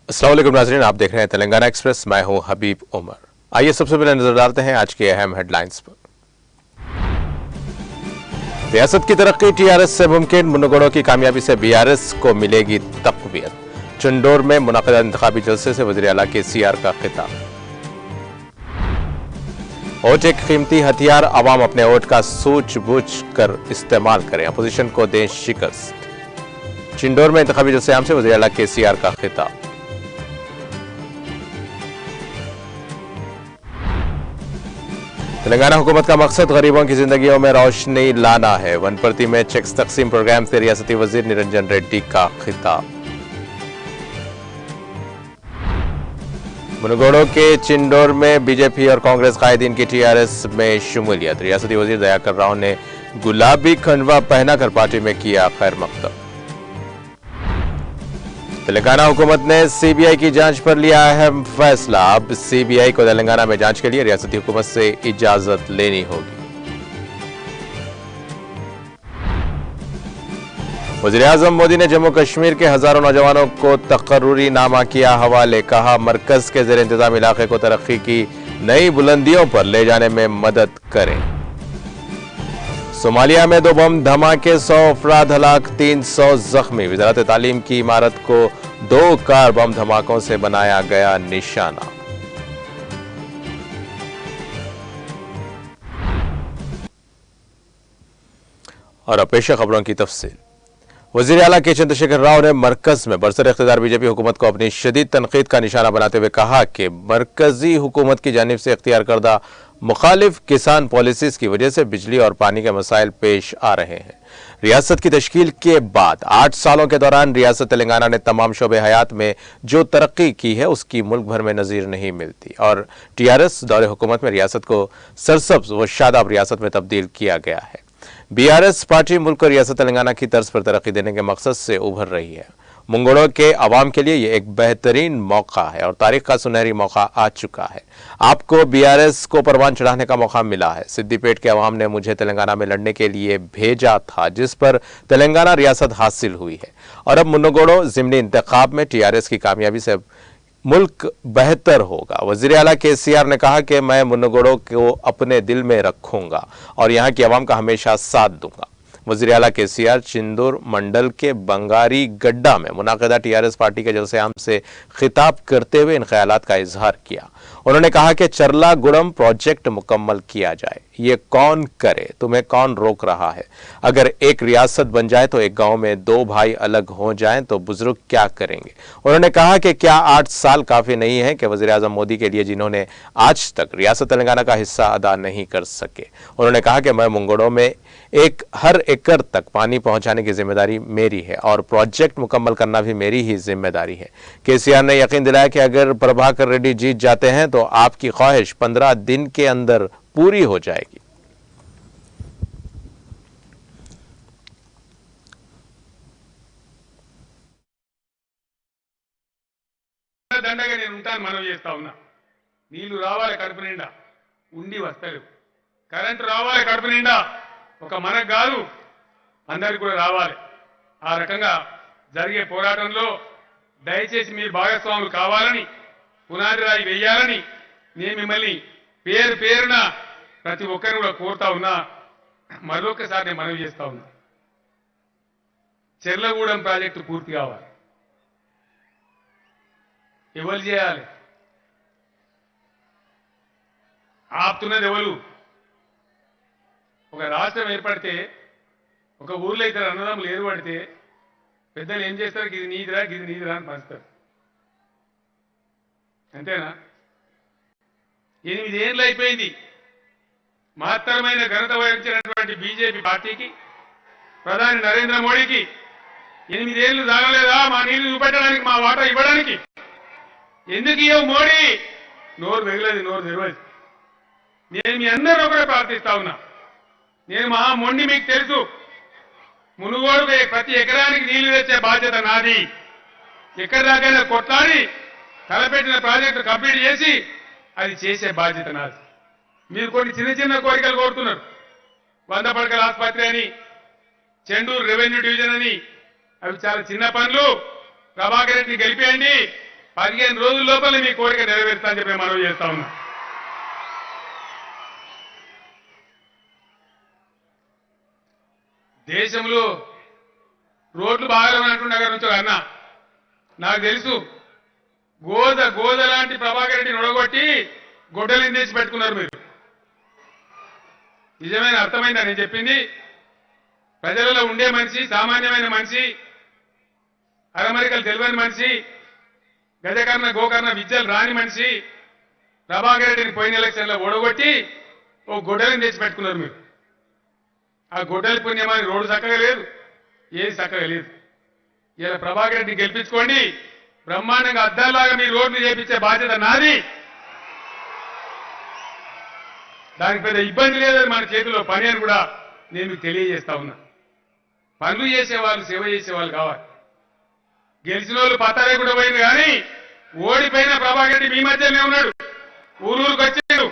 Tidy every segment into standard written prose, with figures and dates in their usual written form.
अस्सलाम वालेकुम नाज़रीन, आप देख रहे हैं तेलंगाना एक्सप्रेस। मैं हूं हबीब उमर। आइए सबसे पहले नजर डालते हैं आज के अहम हेडलाइंस पर। रियासत की तरक्की टीआरएस से मुमकिन, मुन्नगोड़ों की कामयाबी से बीआरएस को मिलेगी तक़वियत। चंडोर में मुनक़दा इंतखाबी जलसे से वज़ीर आला केसीआर का खिताब। वोट एक कीमती हथियार, अवाम अपने वोट का सूझ-बूझ कर इस्तेमाल करें, अपोजिशन को दें शिकस्त। चिंडोर में इंतखाबी जलसे आम से वज़ीर आला केसीआर का खिताब। तेलंगाना हुकूमत का मकसद गरीबों की जिंदगियों में रोशनी लाना है, वनप्रति में चेक्स तकसीम प्रोग्राम से रियासती वजीर निरंजन रेड्डी का खिताब। मुनगोड़ों के चिंडोर में बीजेपी और कांग्रेस कायदीन की टीआरएस में शमूलियत, रियासती वजीर दयाकर राव ने गुलाबी खंडवा पहनाकर पार्टी में किया खैर मकदम। तेलंगाना हुकूमत ने सीबीआई की जांच पर लिया अहम फैसला, अब सीबीआई को तेलंगाना में जांच के लिए रियासती हुकूमत से इजाजत लेनी होगी। वज़ीर-ए-आज़म मोदी ने जम्मू कश्मीर के हजारों नौजवानों को तकर्रुरी नामा किया हवाले, कहा मरकज के ज़ेर इंतजाम इलाके को तरक्की की नई बुलंदियों पर ले जाने में मदद करें। सोमालिया में 2 बम धमाके, 100 अफराद हलाक, 300 जख्मी, वज़ारत तालीम की इमारत को 2 कार बम धमाकों से बनाया गया निशाना। और अब पेश खबरों की तफसील। वज़ीर आला के चंद्रशेखर राव ने मरकज में बरसर इख्तियार बीजेपी हुकूमत को अपनी शदीद तनकीद का निशाना बनाते हुए कहा कि मरकजी हुकूमत की जानिब से इख्तियार करदा मुखालिफ किसान पॉलिसीज की वजह से बिजली और पानी के मसाइल पेश आ रहे हैं। रियासत की तश्कील के बाद 8 सालों के दौरान रियासत तेलंगाना ने तमाम शोबे हयात में जो तरक्की की है उसकी मुल्क भर में नज़ीर नहीं मिलती और टीआरएस दौरे हुकूमत में रियासत को सरसब्ज व शादाब रियासत में तब्दील किया गया है। बीआरएस पार्टी मुल्क और रियासत तेलंगाना की तर्ज पर तरक्की देने के मकसद से उभर रही है। मुंगोड़ों के अवाम के लिए यह एक बेहतरीन मौका है और तारीख का सुनहरी मौका आ चुका है। आपको बीआरएस को परवान चढ़ाने का मौका मिला है। सिद्दीपेट के अवाम ने मुझे तेलंगाना में लड़ने के लिए भेजा था, जिस पर तेलंगाना रियासत हासिल हुई है और अब मुन्नगोड़ों ज़िमनी इंतखाब में टीआरएस की कामयाबी से मुल्क बेहतर होगा। वज़ीर आला केसीआर ने कहा कि मैं मुन्नगोड़ों को अपने दिल में रखूंगा और यहाँ की आवाम का हमेशा साथ दूंगा। वज़ीर आला केसीआर चिंदूर मंडल के बंगारी गड्ढा में मुनाक़िदा टीआरएस पार्टी के जलसे आम से खिताब करते हुए इन ख्यालात का इजहार किया। उन्होंने कहा कि चरला गुड़म प्रोजेक्ट मुकम्मल किया जाए, ये कौन करे, तुम्हें कौन रोक रहा है। अगर एक रियासत बन जाए तो एक गांव में 2 भाई अलग हो जाएं तो बुजुर्ग क्या करेंगे। उन्होंने कहा कि क्या 8 साल काफी नहीं है कि वज़ीर-ए-आज़म मोदी के लिए जिन्होंने आज तक रियासत तेलंगाना का हिस्सा अदा नहीं कर सके। उन्होंने कहा कि मैं मुंगोड़ों में हर एकड़ तक पानी पहुंचाने की जिम्मेदारी मेरी है और प्रोजेक्ट मुकम्मल करना भी मेरी ही जिम्मेदारी है। केसीआर ने यकीन दिलाया कि अगर प्रभाकर रेड्डी जीत जाते हैं तो आपकी ख्वाहिश 15 दिन के अंदर पूरी हो जाएगी। దండగా నేను ఉంటాను మనవి చేస్తా ఉన్నా. నీళ్లు రావాలి కడుపు నిండా, ఉండి వస్తలేవు. కరెంటు రావాలి కడుపు నిండా, ఒక మనకు కాదు అందరికి కూడా రావాలి. ఆ రకంగా జరిగే పోరాటంలో దయచేసి మీరు భాగస్వాములు కావాలని, పునాది రాయి వేయాలని నేను మిమ్మల్ని పేరు పేరున ప్రతి ఒక్కరిని కూడా కోరుతా ఉన్నా. మరొకసారి నేను మనవి చేస్తా ఉన్నా, చెర్లగూడెం ప్రాజెక్టు పూర్తి కావాలి. ఎవరు చేయాలి? ఆపుతున్నది ఎవరు? ఒక రాష్ట్రం ఏర్పడితే, ఒక ఊర్లో ఇద్దరు అన్నదమ్ములు ఏర్పడితే పెద్దలు ఏం చేస్తారు? ఇది నీదిరా ఇది నీదిరా అని పంచుతారు. అంతేనా? 8 ఏళ్ళు అయిపోయింది. మహత్తరమైన ఘనత వహించినటువంటి బీజేపీ పార్టీకి, ప్రధాని నరేంద్ర మోడీకి 8 ఏళ్ళు దాగలేదా మా నీళ్లు చూపెట్టడానికి, మా వాటా ఇవ్వడానికి? ఎందుకు ఇవ్వవు మోడీ? నోరు వెగలేదు, నోరు తెరవదు. నేను మీ అందరూ కూడా ప్రార్థిస్తా ఉన్నా. నేను మహా మొండి, మీకు తెలుసు. మునుగోడు ప్రతి ఎకరానికి నీళ్లు తెచ్చే బాధ్యత నాది. ఎక్కడి దాకైనా కొట్లాడి తలపెట్టిన ప్రాజెక్టు కంప్లీట్ చేసి అది చేసే బాధ్యత నాది. మీరు కొన్ని చిన్న చిన్న కోరికలు కోరుతున్నారు. 100 పడకల ఆసుపత్రి అని, చెండూరు రెవెన్యూ డివిజన్ అని, అవి చాలా చిన్న పనులు. ప్రభాకర్ రెడ్డిని గెలిపేయండి, 15 రోజుల లోపల మీ కోరిక నెరవేరుస్తా అని చెప్పి మనవి చేస్తా ఉన్నా. దేశంలో రోడ్లు బాగాలేమన్నట్టు నగరం నుంచి అన్న నాకు తెలుసు. గోద లాంటి ప్రభాకర్ రెడ్డిని ఒడగొట్టి గొడ్డలిని తెచ్చి పెట్టుకున్నారు మీరు. నిజమైన అర్థమైందా నేను చెప్పింది? ప్రజలలో ఉండే మనిషి, సామాన్యమైన మనిషి, అరమరికలు తెలియని మనిషి, గజకర్ణ గోకర్ణ విద్యలు రాని మనిషి ప్రభాకర్ రెడ్డిని పోయిన ఎలక్షన్లో ఓడగొట్టి ఓ గొడ్డలిని తెచ్చి పెట్టుకున్నారు మీరు. ఆ గొడ్డలి పుణ్యమాని రోడ్డు చక్కగా లేదు, ఏది చక్కగా లేదు. ఇలా ప్రభాకర్ రెడ్డిని గెలిపించుకోండి, బ్రహ్మాండంగా అద్దాలాగా మీ రోడ్లు చేపించే బాధ్యత నాది. దానికి పెద్ద ఇబ్బంది లేదని మన చేతిలో పని అని కూడా నేను మీకు తెలియజేస్తా ఉన్నా. పనులు చేసేవాళ్ళు, సేవ చేసేవాళ్ళు కావాలి. గెలిచిన వాళ్ళు పతారే కూడా పోయింది, కానీ ఓడిపోయిన ప్రభాకర్ రెడ్డి మీ మధ్యనే ఉన్నాడు. ఊరూరికి వచ్చిండు,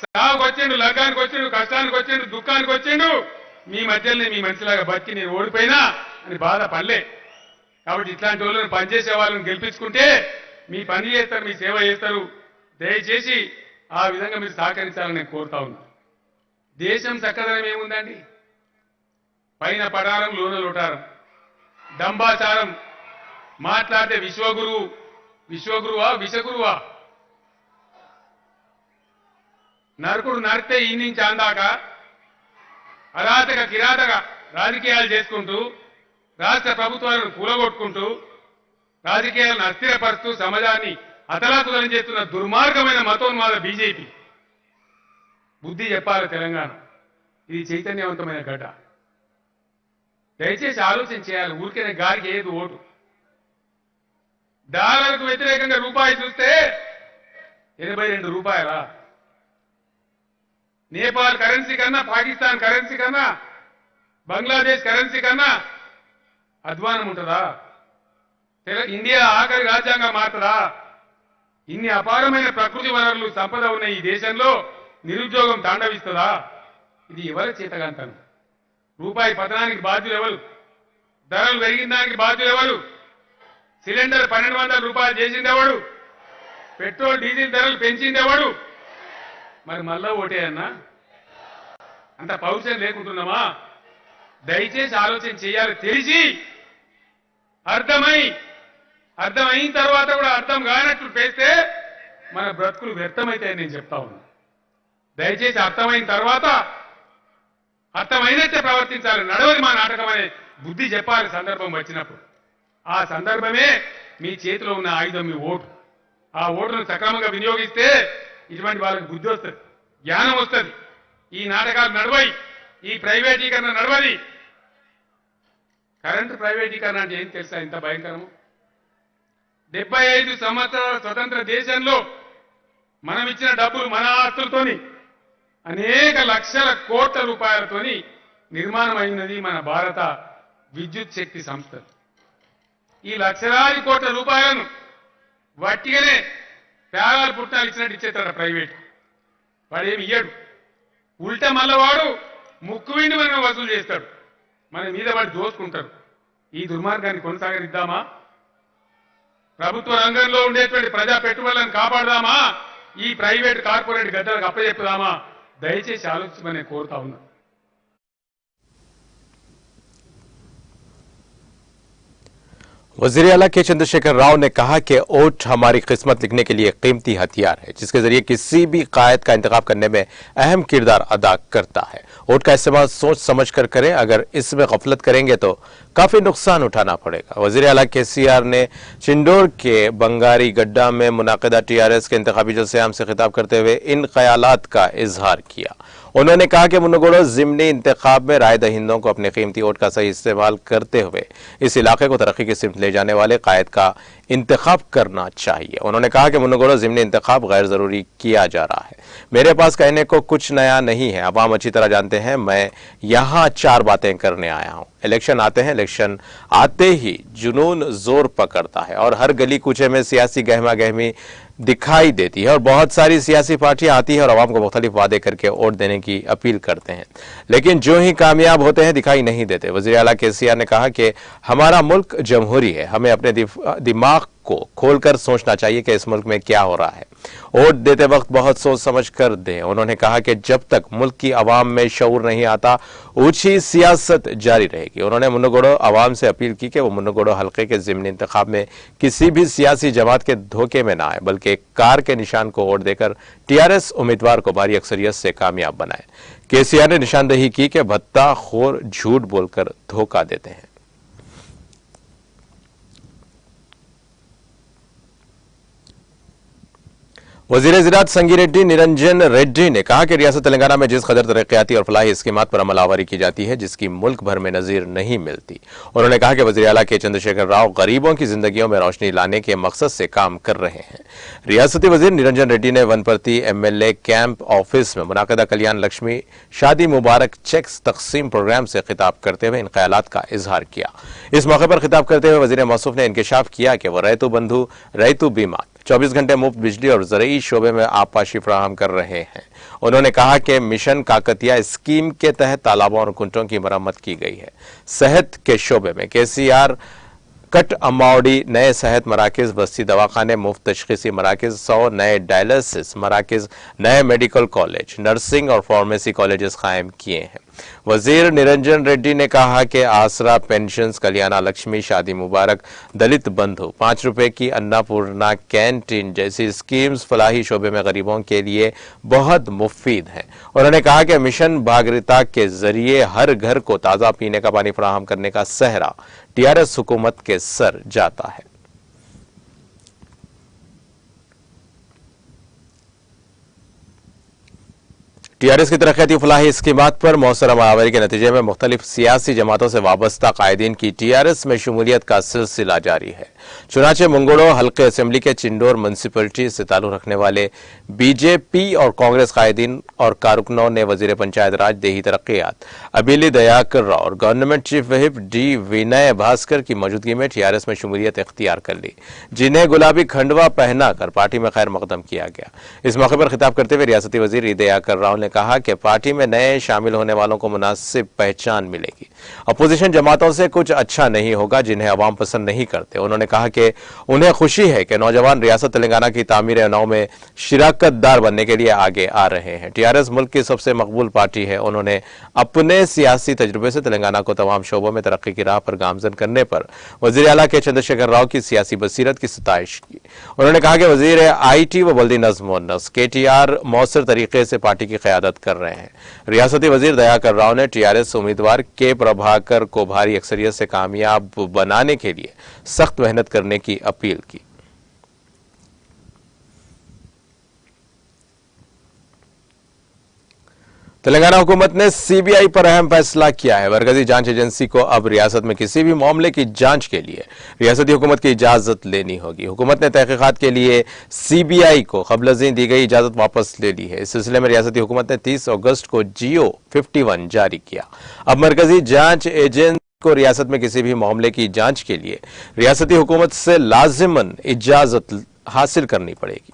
సాగుకు వచ్చిండు, లగ్గానికి వచ్చిండు, కష్టానికి వచ్చిండు, దుఃఖానికి వచ్చిండు. మీ మధ్యలోనే మీ మనిషిలాగా బతికి నేను ఓడిపోయినా అని బాధ పడలే. కాబట్టి ఇట్లాంటి వాళ్ళని పనిచేసే వాళ్ళని గెలిపించుకుంటే మీ పని చేస్తారు, మీ సేవ చేస్తారు. దయచేసి ఆ విధంగా మీరు సహకరించాలని నేను కోరుతా ఉన్నా. దేశం చక్కదనం ఏముందండి? పైన పడారం, లోన లోటారం, డంబాచారం, మాట్లాడితే విశ్వగురువా విషగురువా, నరకుడు నరితే ఈ నుంచి అందాక అరాతక కిరాతక రాజకీయాలు చేసుకుంటూ రాష్ట్ర ప్రభుత్వాలను కూలగొట్టుకుంటూ రాజకీయాలను అస్థిరపరుస్తూ సమాజాన్ని అతలాకుతలం చేస్తున్న దుర్మార్గమైన మతోన్మాద బీజేపీ బుద్ధి చెప్పాలి. తెలంగాణ ఇది చైతన్యవంతమైన గడ్డ. దయచేసి ఆలోచన చేయాలి. ఊరికే గారికి ఏది ఓటు. డాలర్కు వ్యతిరేకంగా రూపాయి చూస్తే 82 రూపాయలా? నేపాల్ కరెన్సీ కన్నా, పాకిస్తాన్ కరెన్సీ కన్నా, బంగ్లాదేశ్ కరెన్సీ కన్నా అధ్వానం ఉంటుందా? ఇండియా ఆఖరి రాజ్యాంగం మారుతుందా? ఇన్ని అపారమైన ప్రకృతి వనరులు, సంపద ఉన్న ఈ దేశంలో నిరుద్యోగం తాండవిస్తుందా? ఇది ఎవరి చేతగాంతనం? రూపాయి పతనానికి బాధ్యులు ఎవరు? ధరలు పెరిగిన దానికి బాధ్యులు ఎవరు? సిలిండర్ 1200 రూపాయలు చేసింది ఎవడు? పెట్రోల్ డీజిల్ ధరలు పెంచింది ఎవడు? మరి మళ్ళా ఓటే అన్నా? అంత పౌరుషం లేకుంటున్నామా? దయచేసి ఆలోచన చేయాలి. తెలిసి అర్థమైన తర్వాత కూడా అర్థం కానట్లు చేస్తే మన బ్రతుకులు వ్యర్థమైతాయని నేను చెప్తా ఉన్నా. దయచేసి అర్థమైన తర్వాత అర్థమైనట్టే ప్రవర్తించాలి. నడవది మా నాటకం అనే బుద్ధి చెప్పాలి సందర్భం వచ్చినప్పుడు. ఆ సందర్భమే మీ చేతిలో ఉన్న ఆయుధం, మీ ఓటు. ఆ ఓటును సక్రమంగా వినియోగిస్తే ఇటువంటి వాళ్ళకి బుద్ధి వస్తుంది, జ్ఞానం వస్తుంది. ఈ నాటకాలు నడవయి, ఈ ప్రైవేటీకరణ నడవది. కరెంటు ప్రైవేటీకరణ అంటే ఏం తెలుసా? ఇంత భయంకరము. 75 సంవత్సరాల స్వతంత్ర దేశంలో మనం ఇచ్చిన డబ్బులు, మన ఆస్తులతోని అనేక లక్షల కోట్ల రూపాయలతోని నిర్మాణం అయినది మన భారత విద్యుత్ శక్తి సంస్థ. ఈ లక్షలాది కోట్ల రూపాయలను వట్టిగానే పేరాలు పుట్టాలు ఇచ్చినట్టు ఇచ్చేస్తాడు ప్రైవేట్. వాడేమి ఇయ్యడు. ఉల్టా మళ్ళా వాడు ముక్కు విండి మనం వసూలు చేస్తాడు. మన మీద వాడు దోసుకుంటారు. ఈ దుర్మార్గాన్ని కొనసాగనిద్దామా? ప్రభుత్వ రంగంలో ఉండేటువంటి ప్రజా పెట్టుబడులను కాపాడదామా? ఈ ప్రైవేట్ కార్పొరేట్ గద్దలకు అప్పచెప్పుదామా? దయచేసి ఆలోచించమని కోరుతా ఉన్నా. वजीर आला के चंद्रशेखर राव ने कहा कि वोट हमारी किस्मत लिखने के लिए कीमती हथियार है, जिसके जरिए किसी भी कायद का इंतखाब करने में अहम किरदार अदा करता है। वोट का इस्तेमाल सोच समझ कर करें, अगर इसमें गफलत करेंगे तो काफी नुकसान उठाना पड़ेगा। वजीर आला केसीआर ने चिंडोर के बंगारी गड्ढा में मुनाकिदा टीआरएस के इंतखाबी जलसे-ए-आम से खिताब करते हुए इन ख्यालात का इजहार किया। उन्होंने कहा कि मुन्नगोड़ो ज़िमनी इंतखाब में राय दहिंदों को अपने कीमती वोट का सही इस्तेमाल करते हुए इस इलाके को तरक्की की सिमत ले जाने वाले कायद का इंतखाब करना चाहिए। उन्होंने कहा कि मुन्नगोड़ो ज़िमनी इंतखाब गैर ज़रूरी किया जा रहा है। मेरे पास कहने को कुछ नया नहीं है, अवाम अच्छी तरह जानते हैं मैं यहाँ 4 बातें करने आया हूँ। इलेक्शन आते हैं, इलेक्शन आते ही जुनून जोर पकड़ता है और हर गली कूचे में सियासी गहमा गहमी दिखाई देती है और बहुत सारी सियासी पार्टियां आती है और आवाम को मुख्तलिफ वादे करके वोट देने की अपील करते हैं, लेकिन जो ही कामयाब होते हैं दिखाई नहीं देते। वज़ीर आला केसीआर ने कहा कि हमारा मुल्क जमहूरी है, हमें अपने दिमाग को खोलकर सोचना चाहिए कि इस मुल्क में क्या हो रहा है। वोट देते वक्त बहुत सोच समझ कर दें। उन्होंने कहा कि जब तक मुल्क की आवाम में शऊर नहीं आता, ऊंची सियासत जारी रहेगी। उन्होंने मुन्नगोड़ो आवाम से अपील की कि वो मुन्नगोड़ो हल्के के ज़िमनी इंतखाब में किसी भी सियासी जमात के धोखे में ना आए, बल्कि एक कार के निशान को वोट देकर टीआरएस उम्मीदवार को भारी अक्सरियत से कामयाब बनाए। केसीआर ने निशानदेही की कि भत्ता खोर झूठ बोलकर धोखा देते हैं। वज़ीर ज़राअत संगिरेड्डी निरंजन रेड्डी ने कहा कि रियासत तेलंगाना में जिस कदर तरक्याती और फलाही स्कीमात पर अमल आवारी की जाती है, जिसकी मुल्क भर में नज़ीर नहीं मिलती। उन्होंने कहा कि वज़ीर आला के चंद्रशेखर राव गरीबों की जिंदगियों में रोशनी लाने के मकसद से काम कर रहे हैं। रियासती वज़ीर निरंजन रेड्डी ने वनपर्ती MLA कैंप ऑफिस में मुनाकिदा कल्याण लक्ष्मी शादी मुबारक चेक्स तकसीम प्रोग्राम से खिताब करते हुए इन ख्यालात का इजहार किया। इस मौके पर खिताब करते हुए वज़ीर मौसूफ ने इंकशाफ किया कि वह रैतु बंधु रैतु बीमा 24 घंटे मुफ्त बिजली और ज़रई शोबे में आपाशी फराहम कर रहे हैं। उन्होंने कहा कि मिशन काकतिया स्कीम के तहत तालाबों और कुंटों की मरम्मत की गई है। सेहत के शोबे में KCR कट अम्मावड़ी नए सेहत मराकज, बस्ती दवाखाने, मुफ्त तशखीसी मराकज, 100 नए डायलिसिस मराकज, नए मेडिकल कॉलेज, नर्सिंग और फार्मेसी कॉलेजेस कायम किए हैं। वजीर निरंजन रेड्डी ने कहा कि आसरा पेंशन, कल्याणा लक्ष्मी, शादी मुबारक, दलित बंधु, 5 रुपए की अन्नपूर्णा कैंटीन जैसी स्कीम्स फलाही शोबे में गरीबों के लिए बहुत मुफीद हैं। उन्होंने कहा कि मिशन भागीरथी के जरिए हर घर को ताज़ा पीने का पानी फराहम करने का सहरा टीआरएस हुकूमत के सर जाता है। टीआरएस की तरक्याती फलाही स्कीमात पर मौसर अमलावरी के नतीजे में मुख्तलिफ सियासी जमातों से वाबस्ता कायदीन की टीआरएस में शमूलियत का सिलसिला जारी है। चुनाचे मुंगोड़ो हल्के असेंबली के चिंडोर म्यूनसिपलिटी से ताल्लुक रखने वाले बीजेपी और कांग्रेस कायदीन और कारकुनों ने वजीर पंचायत राज, देही तरक्यात अबीली दयाकर राव और गवर्नमेंट चीफ व्हिप डी विनय भास्कर की मौजूदगी में टीआरएस में शमूलियत इख्तियार कर ली, जिन्हें गुलाबी खंडवा पहनाकर पार्टी में खैर मकदम किया गया। इस मौके पर खिताब करते हुए रियासती वजीर दयाकर राव ने कहा कि पार्टी में नए शामिल होने वालों को मुनासिब पहचान मिलेगी। अपोजिशन जमातों से कुछ अच्छा नहीं होगा जिन्हें अवाम पसंद नहीं करते। उन्होंने कहा कि उन्हें खुशी है कि नौजवान रियासत तेलंगाना की तामीर नौ में शिराकतदार बनने के लिए आगे आ रहे हैं। टीआरएस मुल्क की सबसे मकबूल पार्टी है। उन्होंने अपने सियासी तजुर्बे से तेलंगाना को तमाम शोबों में तरक्की की राह पर गामजन करने पर वजीर आला के चंद्रशेखर राव की सियासी बसीरत की सताइश की। उन्होंने कहा कि वजीर IT व बल्दी नज़्म व नस्क KTR मौसर तरीके से पार्टी की क़यादत कर रहे हैं। रियासती वजीर दयाकर राव ने टीआरएस उम्मीदवार के प्रभाकर को भारी अक्सरियत से कामयाब बनाने के लिए सख्त मेहनत करने की अपील की। तेलंगाना हुकूमत ने CBI पर अहम फैसला किया है। मरकजी जांच एजेंसी को अब रियासत में किसी भी मामले की जांच के लिए रियासती हुकूमत की इजाजत लेनी होगी। हुकूमत ने तहकीकात के लिए CBI को क़ब्ल दी गई इजाजत वापस ले ली है। इस सिलसिले में रियासती हुकूमत ने 30 अगस्त को GO 51 जारी किया। अब मरकजी जांच एजेंसी को रियासत में किसी भी मामले की जांच के लिए रियासती हुकूमत से लाजिमन इजाजत हासिल करनी पड़ेगी।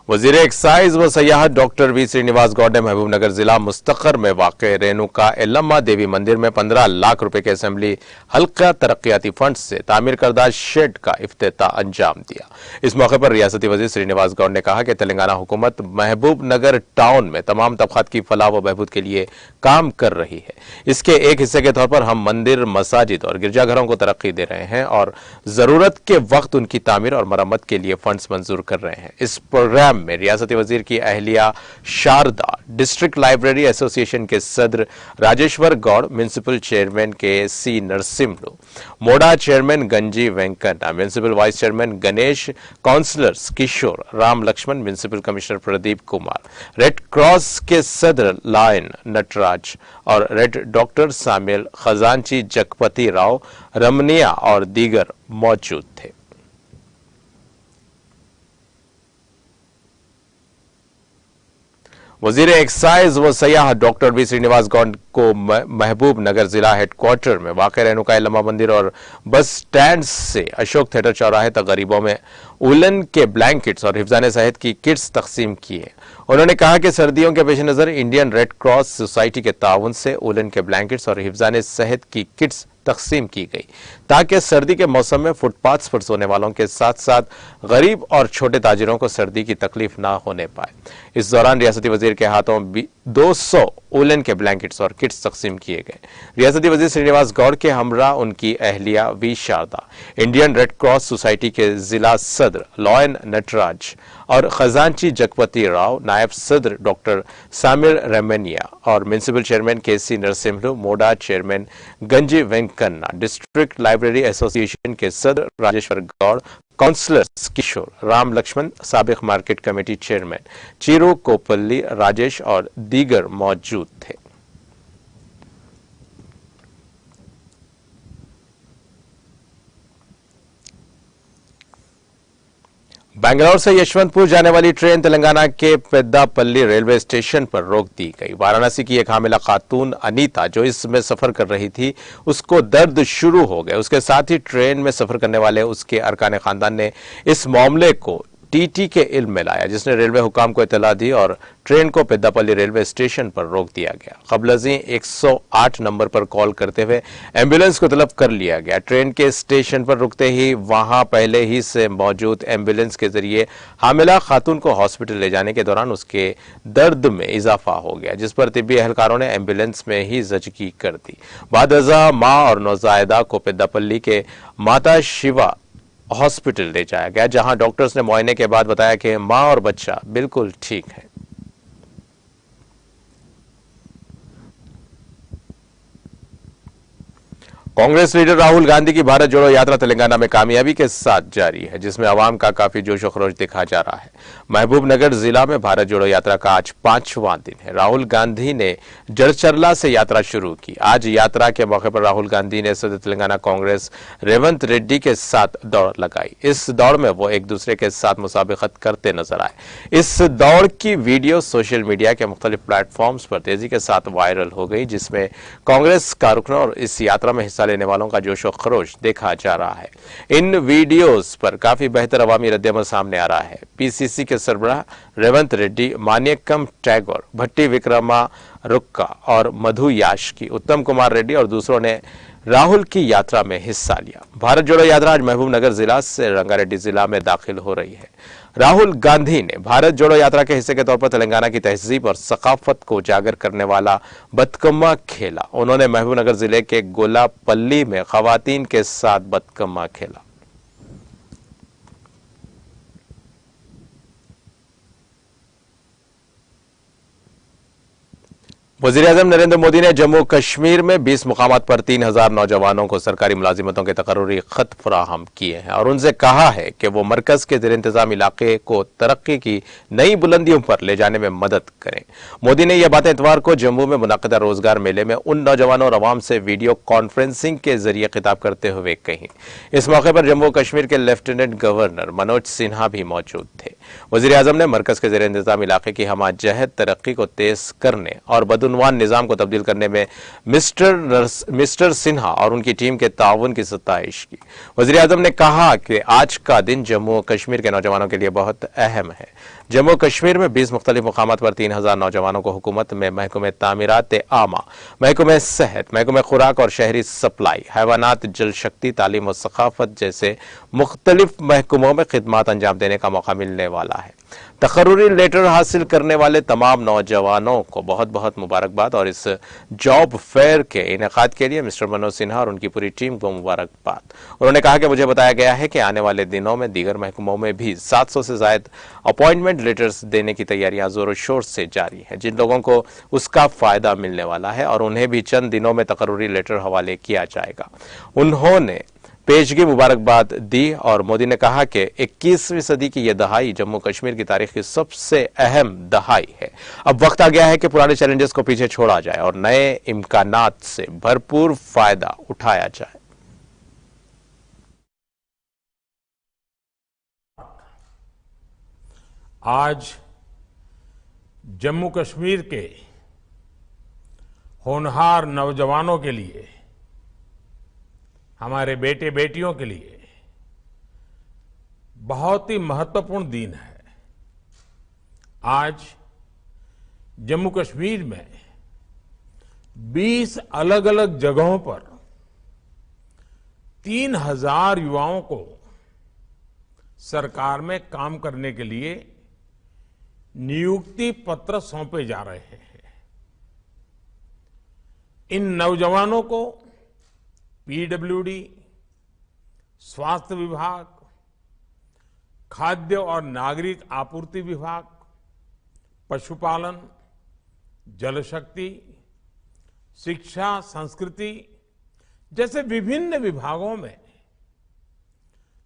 वजीर एक्साइज व सयाहत डॉक्टर V श्रीनिवास गौड़ ने महबूब नगर जिला मुस्तखर में वाक़े रेणुका एल्लम्मा देवी मंदिर में 15 लाख रुपए के असेंबली हल्का तरक्याती फंड से तामीर करदा शेड का इफ्तिताह अंजाम दिया। इस मौके पर रियासती वजीर श्रीनिवास गौड़ ने कहा कि तेलंगाना हुकूमत महबूब नगर टाउन में तमाम तबकात की फलाह व बहबूद के लिए काम कर रही है। इसके एक हिस्से के तौर पर हम मंदिर, मसाजिद और गिरजाघरों को तरक्की दे रहे हैं और जरूरत के वक्त उनकी तामीर और मरम्मत के लिए फंड्स मंजूर कर रहे हैं। इस प्रोग्राम में रियासती वजीर की अहलिया शारदा, डिस्ट्रिक्ट लाइब्रेरी एसोसिएशन के सदर Rajeshwar Goud, municipal chairman KC Narsimlu, मोडा chairman Ganji Venkanna, municipal vice chairman Ganesh, councillors Kishore, Ram Laxman, municipal commissioner Pradeep Kumar, red cross के सदर लायन नटराज और रेड डॉक्टर सामिल, खजांची जगपति राव, रमनिया और दीगर मौजूद थे। वजीर एक्साइज व सयाहत डॉक्टर बी श्रीनिवास गौड़ को महबूब नगर जिला हेडक्वार्टर में वाक़ रेणुका यल्लम्मा मंदिर और बस स्टैंड से अशोक थिएटर चौराहे तक गरीबों में उलन के ब्लैंकेट्स और हिफ्ज़ाने सेहत की किट्स तकसीम किए। उन्होंने कहा कि सर्दियों के पेश नज़र इंडियन रेड क्रॉस सोसाइटी के ताउन से उलन के ब्लैंकेट्स और हिफ्ज़ाने सेहत की किट्स तकसीम की गई ताकि सर्दी के मौसम में फुटपाथ पर सोने वालों के साथ साथ गरीब और छोटे ताजिरों को सर्दी की तकलीफ ना होने पाए। इस दौरान रियासती वजीर के हाथों 200 उलन के ब्लैंकेट्स और किट्स तकसीम किए गए। रियासती वजीर श्रीनिवास गौड़ के हमरा उनकी अहलिया V Sharda, Indian red cross society के जिला सदर लॉयन नटराज और खजांची जगपति राव, नायब सदर डॉक्टर सामिर रेमनिया और म्यूनिसिपल चेयरमैन केसी नरसिम्हलु, मोडा chairman Ganji Venkanna, district library association के सदर राजेश्वर गौड़, काउंसलर्स किशोर राम लक्ष्मण, साबिक market committee chairman Chiru Kopalli Rajesh और दीगर मौजूद थे। बेंगलुरु से यशवंतपुर जाने वाली ट्रेन तेलंगाना के पेद्दापल्ली रेलवे स्टेशन पर रोक दी गई। वाराणसी की एक हामिला खातून अनीता जो इसमें सफर कर रही थी, उसको दर्द शुरू हो गए। उसके साथ ही ट्रेन में सफर करने वाले उसके अरकान खानदान ने इस मामले को टीटी के इल्म में लाया, जिसने रेलवे हुकाम को इत्तला दी और ट्रेन को पेद्दापल्ली रेलवे स्टेशन पर रोक दिया गया। क़ब्लज़ी 108 नंबर पर कॉल करते हुए एम्बुलेंस को तलब कर लिया गया। ट्रेन के स्टेशन पर रुकते ही वहां पहले ही से मौजूद एम्बुलेंस के जरिए हामिला खातून को हॉस्पिटल ले जाने के दौरान उसके दर्द में इजाफा हो गया, जिस पर तिब्बी एहलकारों ने एम्बुलेंस में ही जचगी कर दी। बादअज़ा मां और नौज़ायदा को पेद्दापल्ली के माता शिवा हॉस्पिटल ले जाया गया, जहां डॉक्टर्स ने मुआयने के बाद बताया कि मां और बच्चा बिल्कुल ठीक है। कांग्रेस लीडर राहुल गांधी की भारत जोड़ो यात्रा तेलंगाना में कामयाबी के साथ जारी है, जिसमें आवाम का काफी जोश और खरोश देखा जा रहा है। महबूब नगर जिला में भारत जोड़ो यात्रा का आज 5वां दिन है। राहुल गांधी ने जड़चरला से यात्रा शुरू की। आज यात्रा के मौके पर राहुल गांधी ने सदर तेलंगाना कांग्रेस रेवंत रेड्डी के साथ दौड़ लगाई। इस दौड़ में वो एक दूसरे के साथ मुसाबिकत करते नजर आए। इस दौड़ की वीडियो सोशल मीडिया के मुख्तलिफ प्लेटफॉर्म्स पर तेजी के साथ वायरल हो गई, जिसमें कांग्रेस कारकुनों और इस यात्रा में हिस्सा लेने वालों का जोश और खरोश देखा जा रहा है। इन वीडियोस पर काफी बेहतर अवामी रद्द-ए-अमल सामने आ रहा है। पीसीसी के सरबराह रेवंत रेड्डी, मानियक्कम टैगोर, भट्टी विक्रमा रुक्का और मधु याशकी, उत्तम कुमार रेड्डी और दूसरों ने राहुल की यात्रा में हिस्सा लिया। भारत जोड़ो यात्रा आज महबूब नगर जिला से रंगारेड्डी जिला में दाखिल हो रही है। राहुल गांधी ने भारत जोड़ो यात्रा के हिस्से के तौर पर तेलंगाना की तहजीब और सकाफत को उजागर करने वाला बतकम्मा खेला। उन्होंने महबूब नगर जिले के गोलापल्ली में खवातीन के साथ बतकम्मा खेला। वज़ीर-ए-आज़म नरेंद्र मोदी ने जम्मू कश्मीर में 20 मुकामात पर 3000 नौजवानों को सरकारी मुलाजिमतों के तकर्रुरी खत फराहम किए हैं और उनसे कहा है कि वो मरकज के ज़ेर इंतजाम इलाके को तरक्की की नई बुलंदियों पर ले जाने में मदद करें। मोदी ने यह बातें इतवार को जम्मू में मुनक़िदा रोजगार मेले में उन नौजवानों और अवाम से वीडियो कॉन्फ्रेंसिंग के जरिए खिताब करते हुए कही। इस मौके पर जम्मू कश्मीर के लेफ्टिनेंट गवर्नर मनोज सिन्हा भी मौजूद थे। वज़ीर-ए-आज़म ने मरकज के ज़ेर इंतजाम इलाके की हमाजहत तरक्की को तेज करने और बदउनवान निजाम को तब्दील करने में मिस्टर सिन्हा और उनकी टीम के ताउन की सताइश की। वज़ीर-ए-आज़म ने कहा कि आज का दिन जम्मू कश्मीर के नौजवानों के लिए बहुत अहम है। जम्मू कश्मीर में 20 मुख्तलिफ मुकामात पर 3000 नौजवानों को हुकूमत में महकमे तामीरात आमा, महकमे सेहत, महकमे खुराक और शहरी सप्लाई, हैवानात, जल शक्ति, तालीम और सकाफत जैसे मुख्तलिफ महकमों में खिदमात अंजाम देने का मौका मिलने वाला है। तकर्रुरी लेटर हासिल करने वाले तमाम नौजवानों को बहुत बहुत मुबारकबाद और इस जॉब फेयर के इनेकाद के लिए मिस्टर मनोज सिन्हा और उनकी पूरी टीम को मुबारकबाद। उन्होंने कहा कि मुझे बताया गया है कि आने वाले दिनों में दीगर महकमों में भी 700 से ज्यादा अपॉइंटमेंट लेटर्स देने की तैयारियां जोरों शोर से जारी है, जिन लोगों को उसका फायदा मिलने वाला है और उन्हें भी चंद दिनों में तकर्रुरी लेटर हवाले किया जाएगा। उन्होंने पेशगी मुबारकबाद दी और मोदी ने कहा कि 21वीं सदी की यह दहाई जम्मू कश्मीर की तारीख की सबसे अहम दहाई है। अब वक्त आ गया है कि पुराने चैलेंजेस को पीछे छोड़ा जाए और नए इम्कानात से भरपूर फायदा उठाया जाए। आज जम्मू कश्मीर के होनहार नौजवानों के लिए, हमारे बेटे बेटियों के लिए बहुत ही महत्वपूर्ण दिन है। आज जम्मू कश्मीर में 20 अलग अलग जगहों पर 3000 युवाओं को सरकार में काम करने के लिए नियुक्ति पत्र सौंपे जा रहे हैं। इन नौजवानों को पीडब्ल्यूडी, स्वास्थ्य विभाग, खाद्य और नागरिक आपूर्ति विभाग, पशुपालन, जलशक्ति, शिक्षा, संस्कृति जैसे विभिन्न विभागों में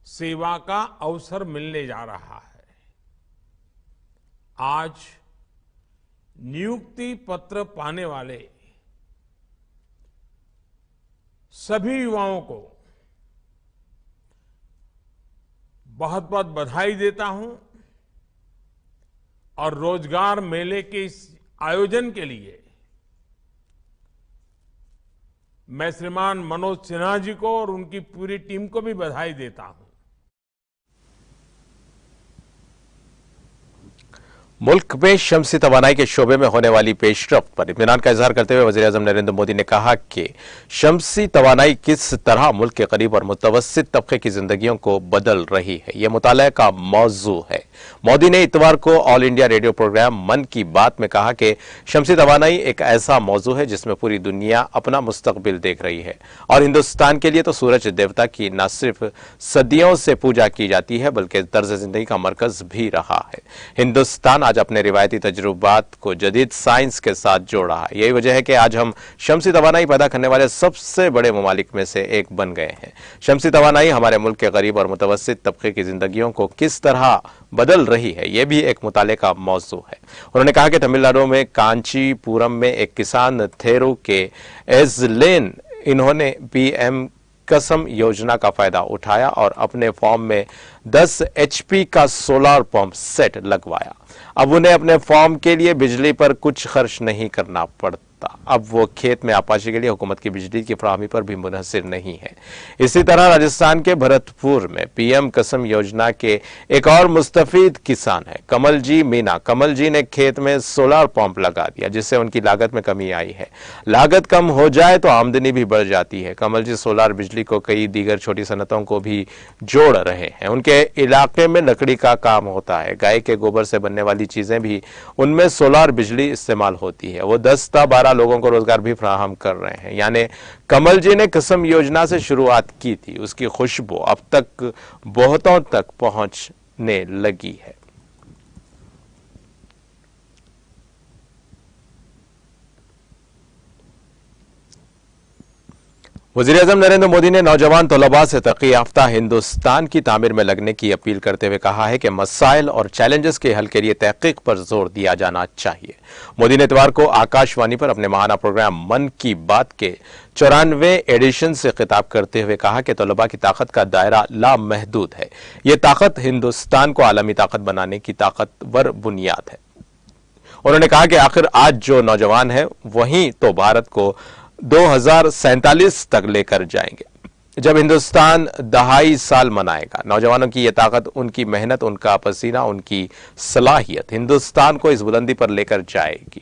सेवा का अवसर मिलने जा रहा है। आज नियुक्ति पत्र पाने वाले सभी युवाओं को बहुत बहुत बधाई देता हूं और रोजगार मेले के इस आयोजन के लिए मैं श्रीमान मनोज सिन्हा जी को और उनकी पूरी टीम को भी बधाई देता हूं। मुल्क में शमसी तवानाई के शोबे में होने वाली पेशरफ्त पर इत्मीनान का इजहार करते हुए वज़ीर-ए-आज़म नरेंद्र मोदी ने कहा कि शमसी तवानाई किस तरह मुल्क के गरीब और मुतवस्सित तबके की जिंदगियों को बदल रही है, यह मुताले का मौजू है। मोदी ने इतवार को ऑल इंडिया रेडियो प्रोग्राम मन की बात में कहा कि शमसी तवानाई एक ऐसा मौजू है जिसमें पूरी दुनिया अपना मुस्तकबिल देख रही है और हिंदुस्तान के लिए तो सूरज देवता की न सिर्फ सदियों से पूजा की जाती है बल्कि तर्ज जिंदगी का मरकज भी रहा है। हिंदुस्तान आज अपने रिवायती तजुर्बात को जदीद साइंस के साथ जोड़ रहा है। यही वजह है कि आज हम शमसी तवानाई पैदा करने वाले सबसे बड़े ममालिक में से एक बन गए हैं। शमसी तवानाई हमारे मुल्क के गरीब और मुतवस्सित तबके की जिंदगियों को किस तरह बदल रही है, यह भी एक मुताले का मौजू है। उन्होंने कहा कि तमिलनाडु में कांचीपुरम में एक किसान थेरू के एजलेन इन्होंने पीएम कसम योजना का फायदा उठाया और अपने फार्म में 10 HP का सोलर पंप सेट लगवाया। अब उन्हें अपने फार्म के लिए बिजली पर कुछ खर्च नहीं करना पड़ता। अब वो खेत में आपाशी के लिए हुकूमत की बिजली की फराहमी पर भी मुनहसिर नहीं है। इसी तरह राजस्थान के भरतपुर में पीएम कसम योजना के एक और मुस्तफीद किसान है कमल जी मीना। कमल जी ने खेत में सोलर पंप लगा दिया जिससे उनकी लागत में कमी आई है। लागत कम हो जाए तो आमदनी भी बढ़ जाती है। कमल जी सोलर बिजली को कई दीगर छोटी सनतों को भी जोड़ रहे हैं। उनके इलाके में लकड़ी का काम होता है, गाय के गोबर से बनने वाली चीजें भी उनमें सोलर बिजली इस्तेमाल होती है। वो 10-12 लोगों को रोजगार भी फराहम कर रहे हैं। यानी कमल जी ने कसम योजना से शुरुआत की थी, उसकी खुशबू अब तक बहुतों तक पहुंचने लगी है। वज़ीर-ए-आज़म नरेंद्र मोदी ने नौजवान तलबा से तरक्की याफ्ता हिंदुस्तान की तामीर में लगने की अपील करते हुए कहा है कि मसाइल और चैलेंजेस के हल के लिए तहकीक पर जोर दिया जाना चाहिए। मोदी ने इतवार को आकाशवाणी पर अपने माहाना प्रोग्राम मन की बात के 94वें एडिशन से खिताब करते हुए कहा कि तलबा की ताकत का दायरा लामहदूद है। ये ताकत हिंदुस्तान को आलमी ताकत बनाने की ताकतवर बुनियाद है। उन्होंने कहा कि आखिर आज जो नौजवान है वही तो भारत को 2047 तक लेकर जाएंगे जब हिंदुस्तान 2.5 साल मनाएगा। नौजवानों की यह ताकत, उनकी मेहनत, उनका पसीना, उनकी सलाहियत हिंदुस्तान को इस बुलंदी पर लेकर जाएगी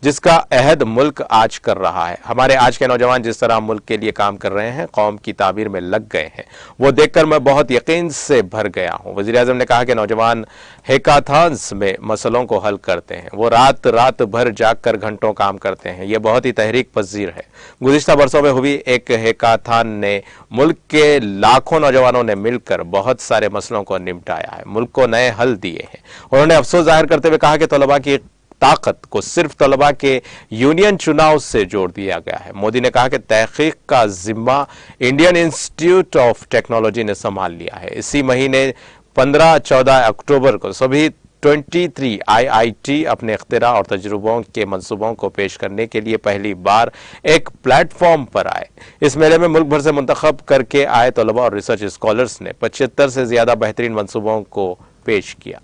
जिसका अहद मुल्क आज कर रहा है। हमारे आज के नौजवान जिस तरह मुल्क के लिए काम कर रहे हैं, कौम की तामीर में लग गए हैं, वो देखकर मैं बहुत यकीन से भर गया हूं। वज़ीर-ए-आज़म ने कहा कि नौजवान हैकाथॉन्स में मसलों को हल करते हैं। वो रात रात भर जागकर घंटों काम करते हैं। ये बहुत ही तहरीक पजीर है। गुज़िश्ता बरसों में हुई एक हैकाथॉन ने मुल्क के लाखों नौजवानों ने मिलकर बहुत सारे मसलों को निपटाया है, मुल्क को नए हल दिए हैं। उन्होंने अफसोस जाहिर करते हुए कहा कि तलबा की ताकत को सिर्फ तलबा के यूनियन चुनाव से जोड़ दिया गया है। मोदी ने कहा कि तहकीक का जिम्मा इंडियन इंस्टीट्यूट ऑफ टेक्नोलॉजी ने संभाल लिया है। इसी महीने 15-14 अक्टूबर को सभी 23 IIT अपने इख्तिरा और तजुर्बों के मंसूबों को पेश करने के लिए पहली बार एक प्लेटफॉर्म पर आए। इस मेले में मुल्क भर से मुंतखब करके आए तलबा और रिसर्च स्कॉलर्स ने 75 से ज्यादा बेहतरीन मंसूबों को पेश किया।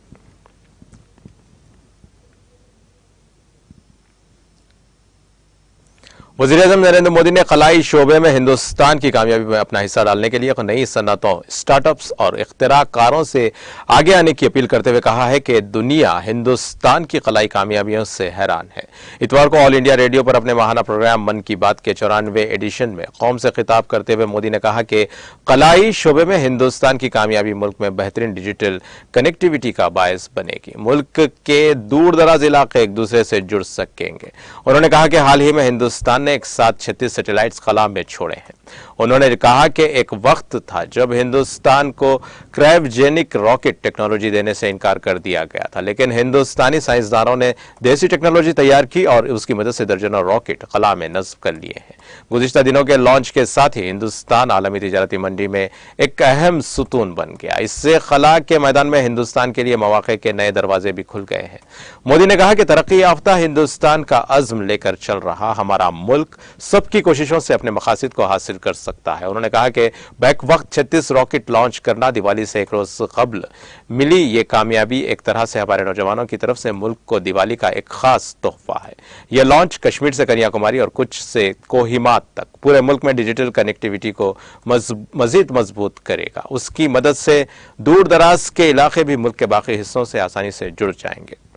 वज़ीर-ए-आज़म नरेंद्र मोदी ने खलाई शोबे में हिंदुस्तान की कामयाबी में अपना हिस्सा डालने के लिए नई सन्नतों, स्टार्टअप्स और इख्तिराकारों से आगे आने की अपील करते हुए कहा है कि दुनिया हिंदुस्तान की खलाई कामयाबियों से हैरान है। इतवार को ऑल इंडिया रेडियो पर अपने माहाना प्रोग्राम मन की बात के 94वें एडिशन में कौम से खिताब करते हुए मोदी ने कहा कि खलाई शोबे में हिंदुस्तान की कामयाबी मुल्क में बेहतरीन डिजिटल कनेक्टिविटी का बायस बनेगी। मुल्क के दूर दराज इलाके एक दूसरे से जुड़ सकेंगे। उन्होंने कहा कि हाल ही में हिंदुस्तान ने एक साथ 36 सैटेलाइट्स खला में छोड़े हैं। उन्होंने कहा कि एक वक्त था जब हिंदुस्तान को क्रायोजेनिक रॉकेट टेक्नोलॉजी देने से इनकार कर दिया गया था, लेकिन हिंदुस्तानी साइंसदानों ने देसी टेक्नोलॉजी तैयार की और उसकी मदद से दर्जनों रॉकेट खला में नस्ब कर लिए हैं। गुज़िश्ता दिनों के लॉन्च के साथ ही हिंदुस्तान आलमी तिजारती मंडी में एक अहम सुतून बन गया। इससे खला के मैदान में हिंदुस्तान के लिए मौके के नए दरवाजे भी खुल गए हैं। मोदी ने कहा कि तरक्की याफ्ता हिंदुस्तान का अज़्म लेकर चल रहा हमारा मुल्क सबकी कोशिशों से अपने मकासद को हासिल कर सकता है। उन्होंने कहा कि बैक वक्त 36 रॉकेट लॉन्च करना दिवाली से एक रोज कबल मिली ये कामयाबी एक तरह से हमारे नौजवानों की तरफ से मुल्क को दिवाली का एक खास तोहफा है। यह लॉन्च कश्मीर से कन्याकुमारी और कुछ से कोहिमा तक पूरे मुल्क में डिजिटल कनेक्टिविटी को मजीद मजबूत करेगा। उसकी मदद से दूर दराज के इलाके भी मुल्क के बाकी हिस्सों से आसानी से जुड़ जाएंगे।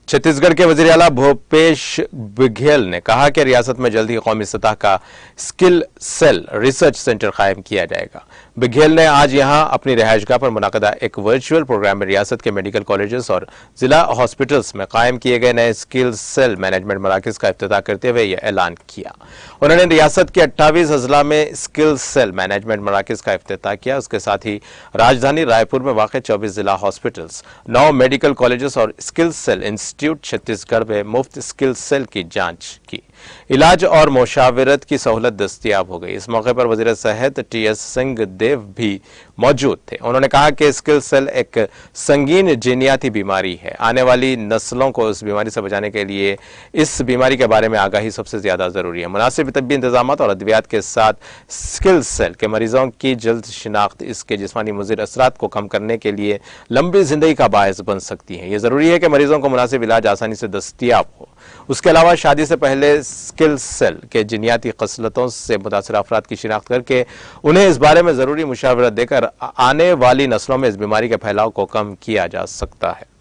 छत्तीसगढ़ के वजीर आला भूपेश बघेल ने कहा कि रियासत में जल्द ही कौमी सतह का स्किल सेल रिसर्च सेंटर कायम किया जाएगा। बघेल ने आज यहां अपनी रिहायशगाह पर मुनाकदा एक वर्चुअल प्रोग्राम में रियासत के मेडिकल कॉलेजेस और जिला हॉस्पिटल्स में कायम किए गए नए स्किल सेल मैनेजमेंट मराकज का इफ्तिताह करते हुए यह ऐलान किया। उन्होंने रियासत के 28 अजला में स्किल सेल मैनेजमेंट मराकज का इफ्तिताह किया। उसके साथ ही राजधानी रायपुर में वाक़ 24 जिला हॉस्पिटल्स, 9 मेडिकल कॉलेजेस और स्किल सेल इंस्टीट्यूट छत्तीसगढ़ में मुफ्त स्किल सेल की जांच की। इलाज और मुशावरत की सहूलत दस्तयाब हो गई। इस मौके पर वजीर सेहत टी.एस. सिंहदेव भी मौजूद थे। उन्होंने कहा कि स्किल सेल एक संगीन जीनियाती बीमारी है। आने वाली नस्लों को इस बीमारी से बचाने के लिए इस बीमारी के बारे में आगाही सबसे ज्यादा जरूरी है। मुनासिब तबी इंतजाम और अद्वियात के साथ स्किल सेल के मरीजों की जल्द शिनाख्त इसके जिस्मानी मुज़िर असरात को कम करने के लिए लंबी जिंदगी का बायस बन सकती है। यह जरूरी है कि मरीजों को मुनासिब इलाज आसानी से दस्तयाब हो। उसके अलावा शादी से पहले स्किल सेल के जिनियाती खसलतों से मुतासर अफराद की शिनाख्त करके उन्हें इस बारे में जरूरी मुशावरत देकर आने वाली नस्लों में इस बीमारी के फैलाव को कम किया जा सकता है।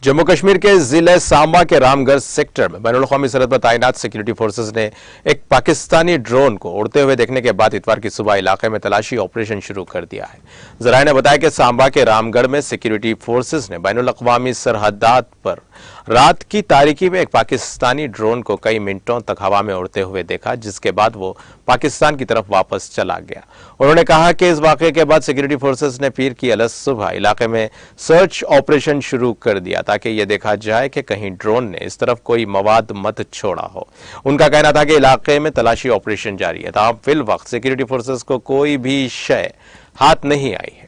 जम्मू कश्मीर के जिले सांबा के रामगढ़ सेक्टर में बैनुल-अक़वामी सरहद पर तैनात सिक्योरिटी फोर्सेस ने एक पाकिस्तानी ड्रोन को उड़ते हुए देखने के बाद इतवार की सुबह इलाके में तलाशी ऑपरेशन शुरू कर दिया है। जराये ने बताया कि सांबा के रामगढ़ में सिक्योरिटी फोर्सेस ने बैनुल-अक़वामी सरहदात पर रात की तारीकी में एक पाकिस्तानी ड्रोन को कई मिनटों तक हवा में उड़ते हुए देखा, जिसके बाद वो पाकिस्तान की तरफ वापस चला गया। उन्होंने कहा कि इस वाकये के बाद सिक्योरिटी फोर्सेस ने पीर की अलग सुबह इलाके में सर्च ऑपरेशन शुरू कर दिया ताकि यह देखा जाए कि कहीं ड्रोन ने इस तरफ कोई मवाद मत छोड़ा हो। उनका कहना था कि इलाके में तलाशी ऑपरेशन जारी है, ताहम फिल वक्त सिक्योरिटी फोर्सेस को कोई भी शय हाथ नहीं आई है।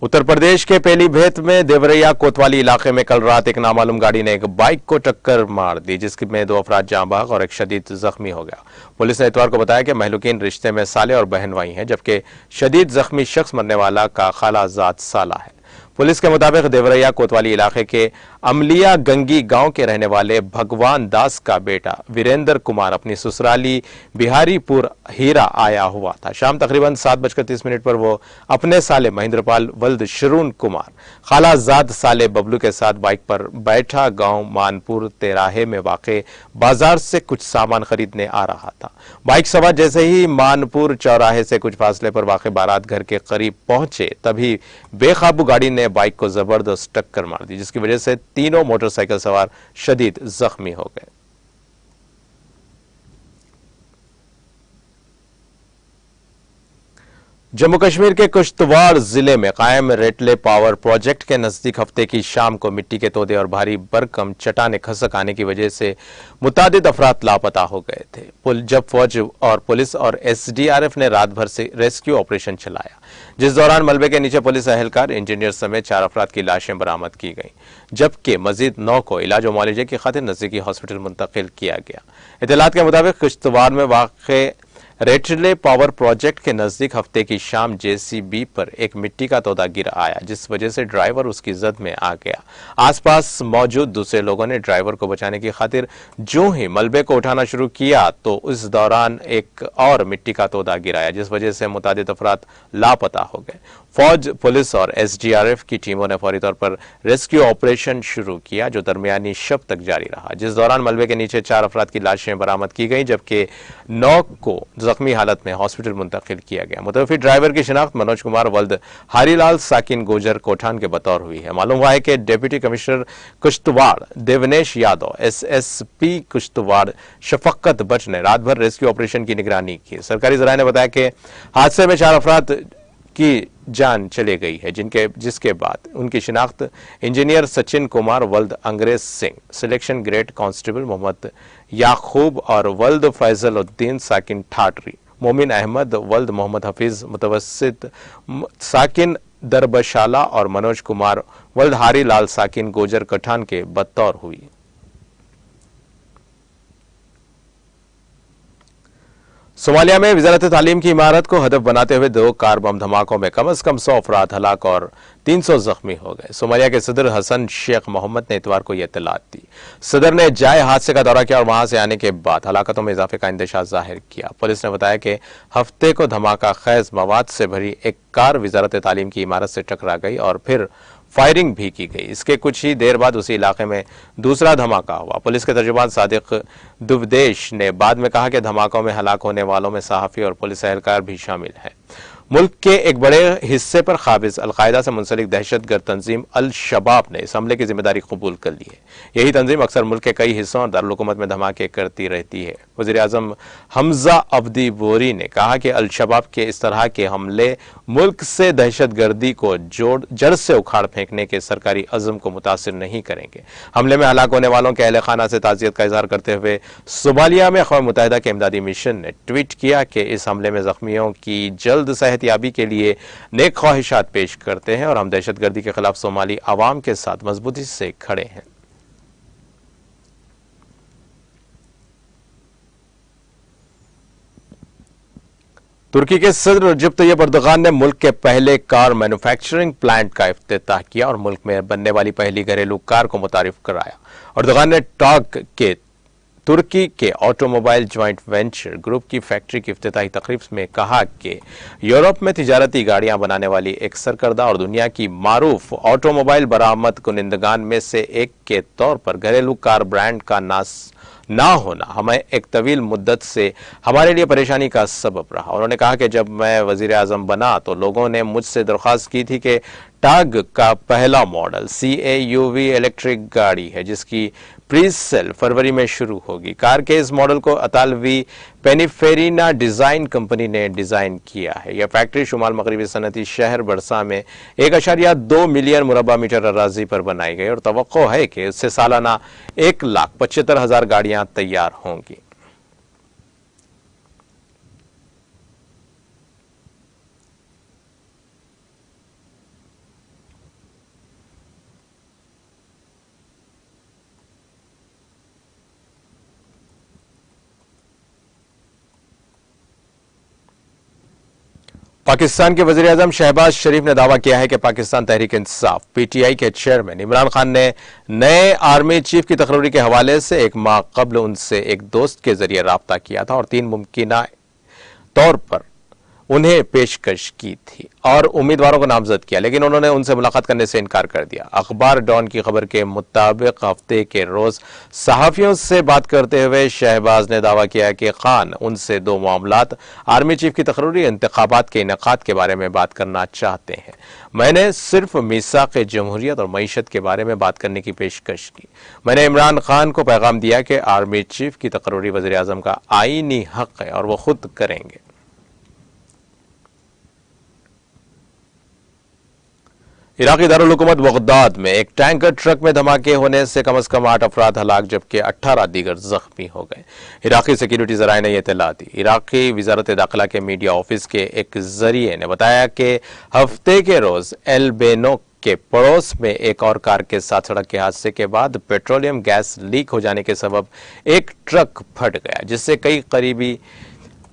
उत्तर प्रदेश के पीलीभीत में देवरिया कोतवाली इलाके में कल रात एक नामालूम गाड़ी ने एक बाइक को टक्कर मार दी, जिसमें 2 अफराद जाँ बहक और एक शदीद जख्मी हो गया। पुलिस ने इतवार को बताया कि महलूकीन रिश्ते में साले और बहनवाई हैं, जबकि शदीद जख्मी शख्स मरने वाला का खालाजाद साला है। पुलिस के मुताबिक देवरिया कोतवाली इलाके के अमलिया गंगी गांव के रहने वाले भगवान दास का बेटा वीरेंद्र कुमार अपनी ससुराली बिहारीपुर हीरा आया हुआ था। शाम तकरीबन 7:30 पर वो अपने साले महेंद्रपाल वल्द शरून कुमार खालाजाद साले बबलू के साथ बाइक पर बैठा गांव मानपुर तेराहे में वाक़े बाजार से कुछ सामान खरीदने आ रहा था। बाइक सवार जैसे ही मानपुर चौराहे से कुछ फासले पर वाक़े बारात घर के करीब पहुंचे, तभी बेकाबू गाड़ी ने बाइक को जबरदस्त टक्कर मार दी, जिसकी वजह से तीनों मोटरसाइकिल सवार शदीद जख्मी हो गए। जम्मू कश्मीर के किश्तवाड़ जिले में कायम रेटले पावर प्रोजेक्ट के नजदीक हफ्ते की शाम को मिट्टी के तोदे और भारी भरकम चट्टाने खसक आने की वजह से मुतादिद अफराद लापता हो गए थे। जब फौज और पुलिस और एसडीआरएफ ने रात भर से रेस्क्यू ऑपरेशन चलाया, जिस दौरान मलबे के नीचे पुलिस एहलकार, इंजीनियर समेत 4 अफराद की लाशें बरामद की गईं, जबकि मजीद 9 को इलाज और मुआवजे की खातिर नजदीकी हॉस्पिटल मुंतकिल किया गया। इत्तलात के मुताबिक किश्तवाड़ में वाक़े रेटले पावर प्रोजेक्ट के नजदीक हफ्ते की शाम जेसीबी पर एक मिट्टी का तोदा गिर आया, जिस वजह से ड्राइवर उसकी जद में आ गया। आसपास मौजूद दूसरे लोगों ने ड्राइवर को बचाने की खातिर जो ही मलबे को उठाना शुरू किया तो उस दौरान एक और मिट्टी का तोदा गिराया, जिस वजह से मुतादिद अफराद लापता हो गए। फौज, पुलिस और एसडीआरएफ की टीमों ने फौरी तौर पर रेस्क्यू ऑपरेशन शुरू किया, जो दरमियानी शब तक जारी रहा, जिस दौरान मलबे के नीचे 4 अफराद की लाशें बरामद की गई, जबकि 9 को जख्मी हालत में हॉस्पिटल मुंतकिल किया गया। मुतवफी ड्राइवर की शिनाख्त मनोज कुमार वल्द हारीलाल साकिन गोजर कोठान के बतौर हुई है। मालूम हुआ है कि deputy commissioner Kishtwar Devnesh Yadav, SSP Kishtwar Shafqat Butt ने रात भर रेस्क्यू ऑपरेशन की निगरानी की। सरकारी जराये ने बताया कि हादसे में 4 अफराद की जान चली गई है, जिसके बाद उनकी शिनाख्त इंजीनियर सचिन कुमार वल्द Angrez Singh, selection grade constable Mohammad Yakub और वल्द फैजल उद्दीन साकिन ठाटरी, मोमिन अहमद वल्द मोहम्मद हफीज मुतवस्सित साकिन दरबशाला और मनोज कुमार वल्द हारी लाल साकिन गोजर कठान के बतौर हुई। सोमालिया में वजारत तालीम की इमारत को हदफ बनाते हुए 2 कार बम धमाकों में कम से कम 100 अफराद हलाक और 300 जख्मी हो गए। सोमालिया के सदर हसन शेख मोहम्मद ने इतवार को यह इत्तलात दी। सदर ने जाए हादसे का दौरा किया और वहां से आने के बाद हलाकतों में इजाफे का इंदिशा जाहिर किया। पुलिस ने बताया कि हफ्ते को धमाका खैज मवाद से भरी एक कार वजारत तालीम की इमारत से टकरा गई और फिर फायरिंग भी की गई। इसके कुछ ही देर बाद उसी इलाके में दूसरा धमाका हुआ। पुलिस के तर्जुमान सादिक दुबदेश ने बाद में कहा कि धमाकों में हलाक होने वालों में सहाफी और पुलिस एहलकार भी शामिल हैं। मुल्क के एक बड़े हिस्से पर काबिज अलकायदा से मुंसलिक दहशतगर्द तंजीम अल शबाब ने इस हमले की जिम्मेदारी कबूल कर ली है। यही तंजीम अक्सर मुल्क के कई हिस्सों और दारुल हुकूमत में धमाके करती रहती है। वज़ीर आज़म हमजा अब्दी बोरी ने कहा कि अल शबाब के इस तरह के हमले मुल्क से दहशतगर्दी को जड़ से उखाड़ फेंकने के सरकारी अज़म को मुतासिर नहीं करेंगे। हमले में हलाक होने वालों के अहले खाना से ताज़ियत का इजहार करते हुए सोमालिया में अक़वाम मुत्तहिदा के इमदादी मिशन ने ट्वीट किया कि इस हमले में जख्मियों की जल्द सेहतयाबी के लिए नेक ख्वाहिशात पेश करते हैं और हम दहशतगर्दी के खिलाफ सोमाली आवाम के साथ मजबूती से खड़े हैं। तुर्की के सदर रजब तैयब अर्दगान ने मुल्क के पहले कार मैन्युफैक्चरिंग प्लांट का इफ्तिताह किया और मुल्क में बनने वाली पहली घरेलू कार को मुतारिफ कराया। अर्दगान ने टॉग के तुर्की के ऑटोमोबाइल ज्वाइंट वेंचर ग्रुप की फैक्ट्री की इफ्तिताही तकरीब में कहा कि यूरोप में तिजारती गाड़ियां बनाने वाली एक सरकर्दा और दुनिया की मारूफ ऑटोमोबाइल बरामद कुनिंदगान में से एक के तौर पर घरेलू कार ब्रांड का ना होना हमें एक तवील मुद्दत से हमारे लिए परेशानी का सबब रहा। उन्होंने कहा कि जब मैं वजीर आजम बना तो लोगों ने मुझसे दरख्वास्त की थी कि टाग का पहला मॉडल CAUV इलेक्ट्रिक गाड़ी है जिसकी प्री सेल फरवरी में शुरू होगी। कार के इस मॉडल को अतालवी पेनिफेरिना डिजाइन कंपनी ने डिजाइन किया है। यह फैक्ट्री शुमाल मगरबी सनती शहर बरसा में 1.2 मिलियन मुरबा मीटर अराजी पर बनाई गई और तवक्को है कि इससे सालाना 1,75,000 गाड़ियां तैयार होंगी। पाकिस्तान के वज़ीर आज़म शहबाज शरीफ ने दावा किया है कि पाकिस्तान तहरीक इंसाफ PTI के चेयरमैन इमरान खान ने नए आर्मी चीफ की तकरीर के हवाले से 1 माह कबल उनसे एक दोस्त के जरिए राब्ता किया था और 3 मुमकिना तौर पर उन्हें पेशकश की थी और उम्मीदवारों को नामजद किया, लेकिन उन्होंने उनसे मुलाकात करने से इनकार कर दिया। अखबार डॉन की खबर के मुताबिक हफ्ते के रोज सहाफियों से बात करते हुए शहबाज ने दावा किया कि खान उनसे 2 मामलात आर्मी चीफ की तकरीरी इंतखाबात के इनेकाद के बारे में बात करना चाहते हैं। मैंने सिर्फ मीसाक जमहूरियत और मईशत के बारे में बात करने की पेशकश की। मैंने इमरान खान को पैगाम दिया कि आर्मी चीफ की तकरीरी वज़ीर आज़म का आईनी हक है और वो खुद करेंगे। इराकी दारुल हुकूमत बगदाद में एक टैंकर ट्रक में धमाके होने से कम से कम 8 अफराद हलाक जबकि 18 दीगर जख्मी हो गए। इराकी सिक्योरिटी जराए ने यह इत्तला दी। इराकी वजारत दाखिला के मीडिया ऑफिस के एक जरिए ने बताया कि हफ्ते के रोज एल बेनो के पड़ोस में एक और कार के साथ सड़क के हादसे के बाद पेट्रोलियम गैस लीक हो जाने के सबब एक ट्रक फट गया, जिससे कई करीबी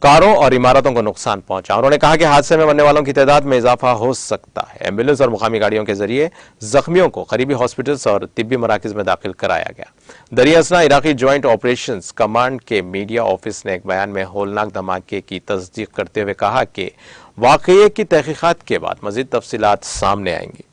कारों और इमारतों को नुकसान पहुंचा। उन्होंने कहा कि हादसे में मरने वालों की तादाद में इजाफा हो सकता है। एम्बुलेंस और मुकामी गाड़ियों के जरिए जख्मियों को करीबी हॉस्पिटल्स और तिब्बी मराकज में दाखिल कराया गया। दरियासना इराकी ज्वाइंट ऑपरेशंस कमांड के मीडिया ऑफिस ने एक बयान में होलनाक धमाके की तस्दीक करते हुए कहा कि वाकये की तहकीकात के बाद मजीद तफसीलात सामने आएंगी।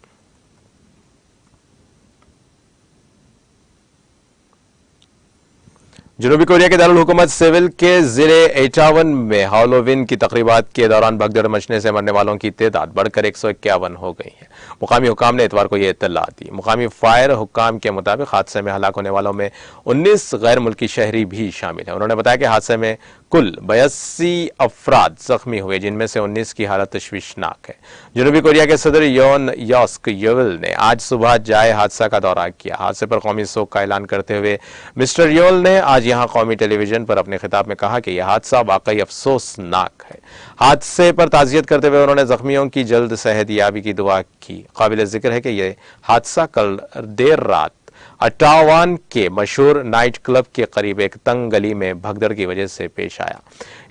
जनूबी कोरिया के दारुल हुकूमत सेवल के जिले एटावन में हैलोवीन की तकरीबात के दौरान भगदड़ मचने से मरने वालों की तादाद बढ़कर 151 हो गई है। मुकामी हुकाम ने इतवार को यह इत्तला दी। मुकामी फायर हुकाम के मुताबिक हादसे में हलाक होने वालों में 19 गैर मुल्की शहरी भी शामिल हैं। उन्होंने बताया कि हादसे में कुल 82 अफराद जख्मी हुए, जिनमें से 19 की हालत तशवीशनाक है। जनूबी कोरिया के सदर योन यास्क येवल ने आज सुबह जाए हादसा का दौरा किया। हादसे पर कौमी शोक का ऐलान करते हुए मिस्टर येवल ने आज यहां कौमी टेलीविजन पर अपने खिताब में कहा कि यह हादसा वाकई अफसोसनाक है। हादसे पर ताज़ियत करते हुए उन्होंने जख्मियों की जल्द सेहतयाबी की दुआ की। काबिल जिक्र है कि यह हादसा कल देर रात अटावान के मशहूर नाइट क्लब के करीब एक तंग गली में भगदड़ की वजह से पेश आया।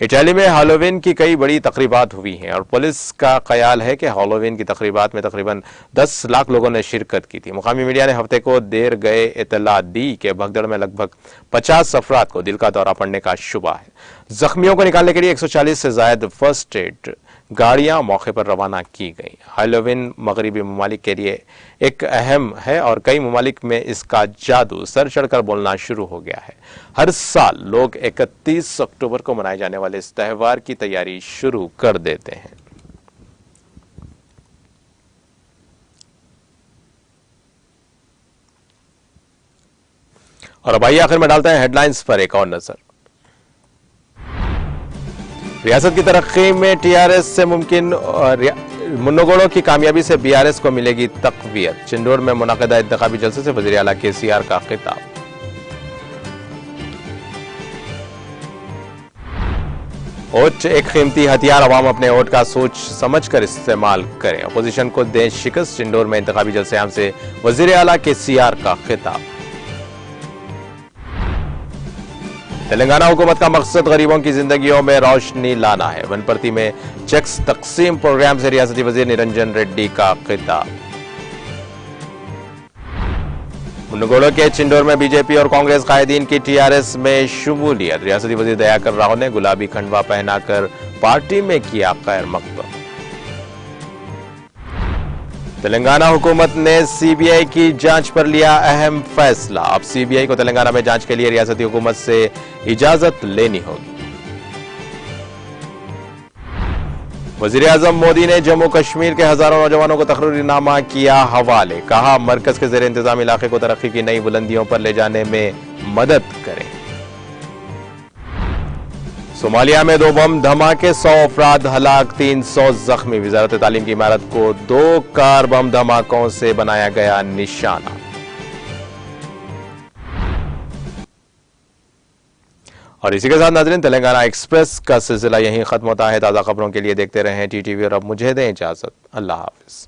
इटाली में हैलोवीन की कई बड़ी तकरीबात हुई हैं और पुलिस का ख्याल है कि हैलोवीन की तकरीबात में तकरीबन 10 लाख लोगों ने शिरकत की थी। मुकामी मीडिया ने हफ्ते को देर गए इत्तला दी कि भगदड़ में लगभग 50 अफराद को दिल का दौरा पड़ने का शुबा है। जख्मियों को निकालने के लिए 140 से ज्यादा फर्स्ट एड गाड़ियां मौके पर रवाना की गई। हैलोवीन मगरबी ममालिक के लिए एक अहम है और कई ममालिक में इसका जादू सर चढ़कर बोलना शुरू हो गया है। हर साल लोग 31 अक्टूबर को मनाए जाने वाले इस त्योहार की तैयारी शुरू कर देते हैं। और अब आइए आखिर में डालते हैं हेडलाइंस पर एक और नजर। रियासत की तरक्की में टीआरएस से मुमकिन मुन्नगोड़ों की कामयाबी से बीआरएस को मिलेगी तक़वियत। चिंडोर में मुनाकिदा इंतखाबी जलसे से वज़ीर आला केसीआर का खिताब। वोट एक कीमती हथियार, अवाम अपने वोट का सोच समझ कर इस्तेमाल करें। अपोजिशन को दें शिकस्त। चिंडोर में इंतखाबी जलसे आम से वज़ीर आला केसीआर का खिताब। तेलंगाना हुकूमत का मकसद गरीबों की जिंदगियों में रोशनी लाना है। वनपर्ती में चेक्स तकसीम प्रोग्राम से रियासती वजीर निरंजन रेड्डी का खिताब। मुन्नगोड़ के चिंडोर में बीजेपी और कांग्रेस कायदीन की टीआरएस में शुमूलियत। रियासती वजीर दयाकर राव ने गुलाबी खंडवा पहनाकर पार्टी में किया खैर मकदम। तेलंगाना हुकूमत ने सीबीआई की जांच पर लिया अहम फैसला। अब सीबीआई को तेलंगाना में जांच के लिए रियासती हुकूमत से इजाजत लेनी होगी। वजीर आजम मोदी ने जम्मू कश्मीर के हजारों नौजवानों को तकरीरनामा किया हवाले। कहा मरकज के जेर इंतजाम इलाके को तरक्की की नई बुलंदियों पर ले जाने में मदद करें। सोमालिया में 2 बम धमाके, 100 अफराद हलाक, 300 जख्मी। वजारत तालीम की इमारत को 2 कार बम धमाकों से बनाया गया निशाना। और इसी के साथ नाज़रीन तेलंगाना एक्सप्रेस का सिलसिला यहीं खत्म होता है। ताज़ा खबरों के लिए देखते रहें टीटीवी और अब मुझे दें इजाजत। अल्लाह हाफिज।